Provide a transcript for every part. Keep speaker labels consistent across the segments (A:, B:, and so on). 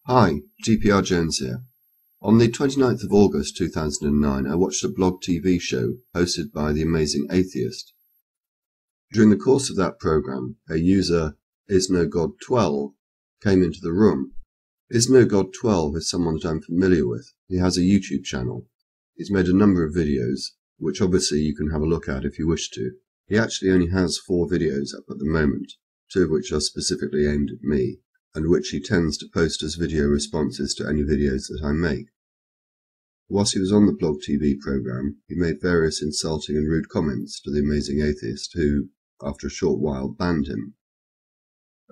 A: Hi, DprJones here. On the 29th of August 2009, I watched a blog TV show hosted by the amazing atheist. During the course of that program, a user, IsNoGod12, came into the room. IsNoGod12 is someone that I'm familiar with. He has a YouTube channel. He's made a number of videos, which obviously you can have a look at if you wish to. He actually only has 4 videos up at the moment, 2 of which are specifically aimed at me, and which he tends to post as video responses to any videos that I make. Whilst he was on the blog TV program, he made various insulting and rude comments to the amazing atheist who, after a short while, banned him.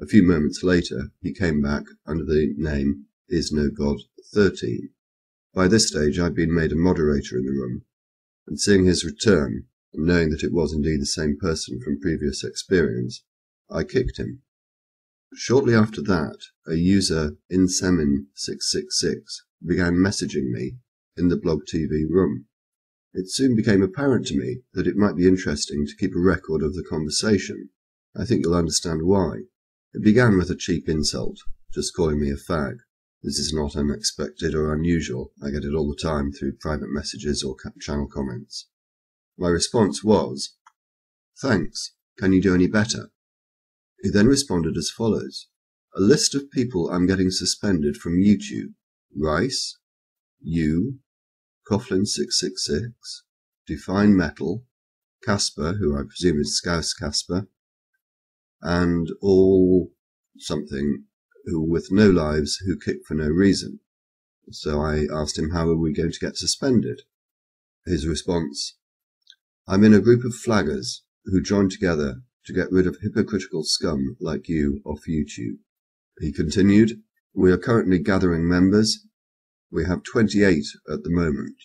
A: A few moments later, he came back under the name IsNoGod13. By this stage, I'd been made a moderator in the room, and seeing his return, and knowing that it was indeed the same person from previous experience, I kicked him. Shortly after that, a user, Insemin666, began messaging me in the blog TV room. It soon became apparent to me that it might be interesting to keep a record of the conversation. I think you'll understand why. It began with a cheap insult, just calling me a fag. This is not unexpected or unusual. I get it all the time through private messages or channel comments. My response was, "Thanks. Can you do any better?" He then responded as follows: "A list of people I'm getting suspended from YouTube: Rice, you, Coughlin666, Define Metal, Casper, who I presume is Scouse Casper, and all something who with no lives who kick for no reason." So I asked him, how are we going to get suspended? His response: "I'm in a group of flaggers who joined together to get rid of hypocritical scum like you off YouTube." He continued, "We are currently gathering members. We have 28 at the moment."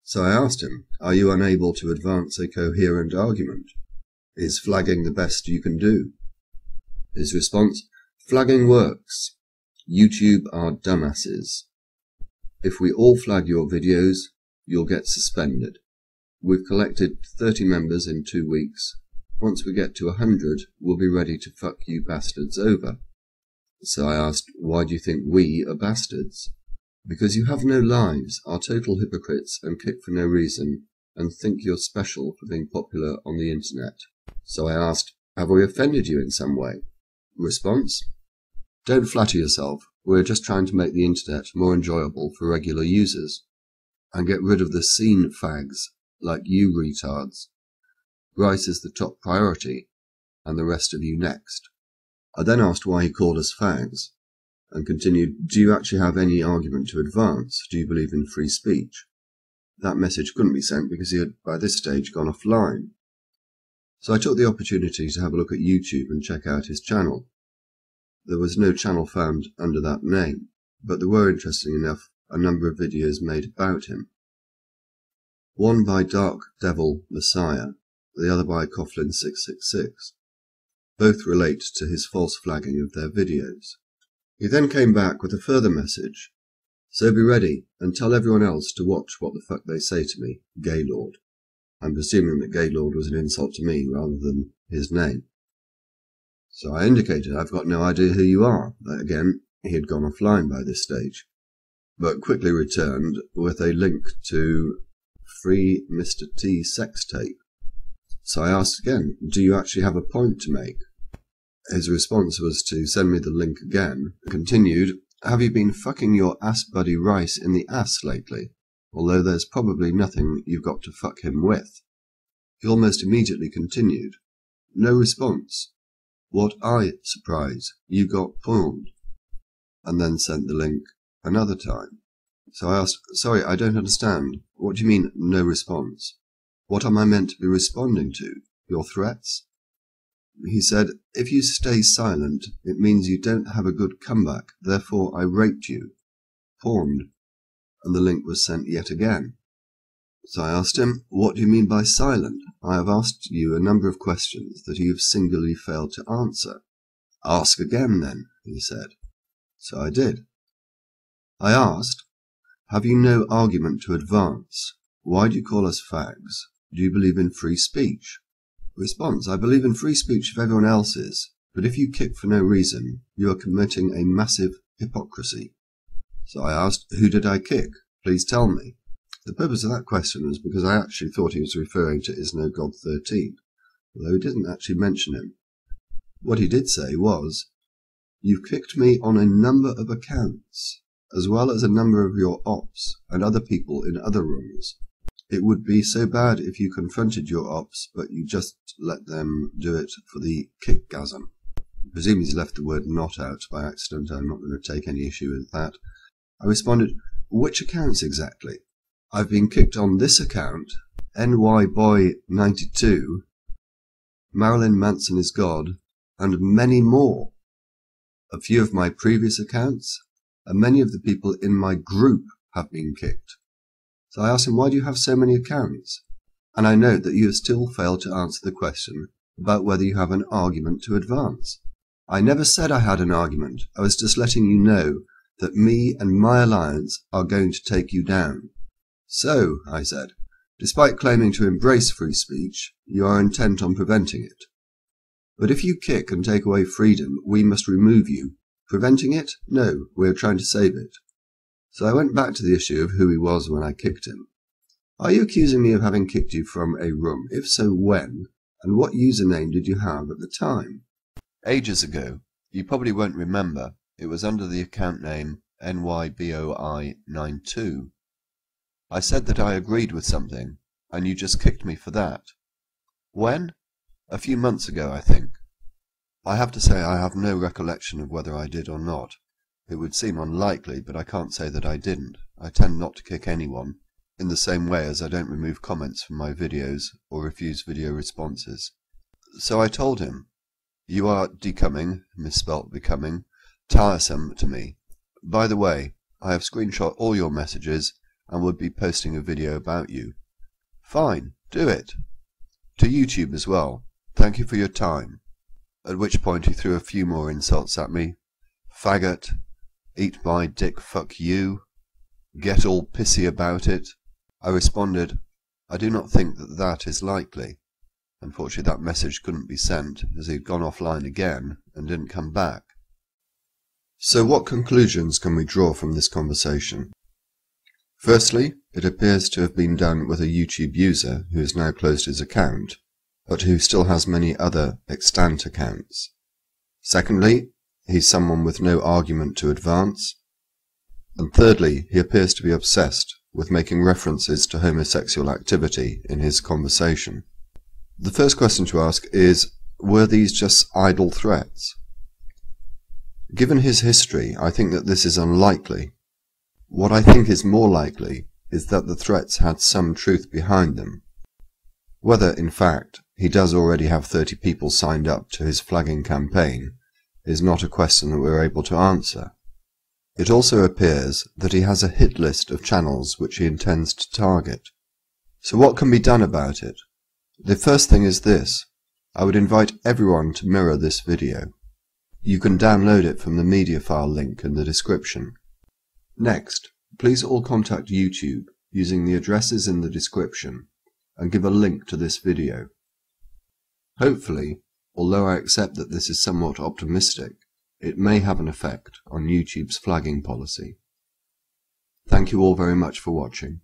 A: So I asked him, are you unable to advance a coherent argument? Is flagging the best you can do? His response: "Flagging works. YouTube are dumbasses. If we all flag your videos, you'll get suspended. We've collected 30 members in 2 weeks. Once we get to 100, we'll be ready to fuck you bastards over." So I asked, why do you think we are bastards? "Because you have no lives, are total hypocrites and kick for no reason, and think you're special for being popular on the internet." So I asked, have we offended you in some way? Response: "Don't flatter yourself. We're just trying to make the internet more enjoyable for regular users, and get rid of the scene fags like you retards. Rice is the top priority, and the rest of you next." I then asked why he called us fags, and continued, "Do you actually have any argument to advance? Do you believe in free speech?" That message couldn't be sent because he had by this stage gone offline. So I took the opportunity to have a look at YouTube and check out his channel. There was no channel found under that name, but there were, interesting enough, a number of videos made about him. One by Dark Devil Messiah, the other by Coughlin666. Both relate to his false flagging of their videos. He then came back with a further message: "So be ready and tell everyone else to watch what the fuck they say to me, Gaylord." I'm presuming that Gaylord was an insult to me rather than his name. So I indicated I've got no idea who you are. Again, he had gone offline by this stage, but quickly returned with a link to Free Mr. T sex tape. So I asked again, do you actually have a point to make? His response was to send me the link again, and continued, "Have you been fucking your ass buddy Rice in the ass lately? Although there's probably nothing you've got to fuck him with." He almost immediately continued, "No response. What I surprise, you got pawned," and then sent the link another time. So I asked, "Sorry, I don't understand. What do you mean, no response? What am I meant to be responding to? Your threats?" He said, "If you stay silent, it means you don't have a good comeback, therefore I raped you." Pawned. And the link was sent yet again. So I asked him, "What do you mean by silent? I have asked you a number of questions that you have singularly failed to answer." "Ask again then," he said. So I did. I asked, "Have you no argument to advance? Why do you call us fags? Do you believe in free speech?" Response: "I believe in free speech if everyone else is, but if you kick for no reason, you are committing a massive hypocrisy." So I asked, "Who did I kick? Please tell me." The purpose of that question was because I actually thought he was referring to Is No God 13, although he didn't actually mention him. What he did say was, "You've kicked me on a number of accounts, as well as a number of your ops and other people in other rooms. It would be so bad if you confronted your ops, but you just let them do it for the kickgasm." I presume he's left the word "not" out by accident. I'm not going to take any issue with that. I responded, "Which accounts exactly? I've been kicked on this account, NYBoy92, Marilyn Manson is God, and many more. A few of my previous accounts, and many of the people in my group have been kicked." So I asked him, "Why do you have so many accounts?" And I note that you have still failed to answer the question about whether you have an argument to advance. I never said I had an argument. I was just letting you know that me and my alliance are going to take you down. "So," I said, "despite claiming to embrace free speech, you are intent on preventing it. But if you kick and take away freedom, we must remove you. Preventing it? No, we are trying to save it." So I went back to the issue of who he was when I kicked him. "Are you accusing me of having kicked you from a room? If so, when? And what username did you have at the time?"
B: Ages ago. You probably won't remember. It was under the account name NYBoy92. I said that I agreed with something, and you just kicked me for that. When? A few months ago, I think. I have to say I have no recollection of whether I did or not. It would seem unlikely, but I can't say that I didn't. I tend not to kick anyone, in the same way as I don't remove comments from my videos or refuse video responses. So I told him, "You are decoming," misspelt becoming, "tiresome to me. By the way, I have screenshot all your messages and would be posting a video about you." "Fine, do it. To YouTube as well. Thank you for your time." At which point he threw a few more insults at me. "Faggot," "Eat my dick, fuck you," "Get all pissy about it." I responded, "I do not think that that is likely." Unfortunately, that message couldn't be sent, as he had gone offline again and didn't come back.
A: So what conclusions can we draw from this conversation? Firstly, it appears to have been done with a YouTube user who has now closed his account, but who still has many other extant accounts. Secondly, he's someone with no argument to advance. And thirdly, he appears to be obsessed with making references to homosexual activity in his conversation. The first question to ask is, were these just idle threats? Given his history, I think that this is unlikely. What I think is more likely is that the threats had some truth behind them. Whether, in fact, he does already have 30 people signed up to his flagging campaign is not a question that we're able to answer. It also appears that he has a hit list of channels which he intends to target. So what can be done about it? The first thing is this. I would invite everyone to mirror this video. You can download it from the media file link in the description. Next, please all contact YouTube using the addresses in the description and give a link to this video. Hopefully, although I accept that this is somewhat optimistic, it may have an effect on YouTube's flagging policy. Thank you all very much for watching.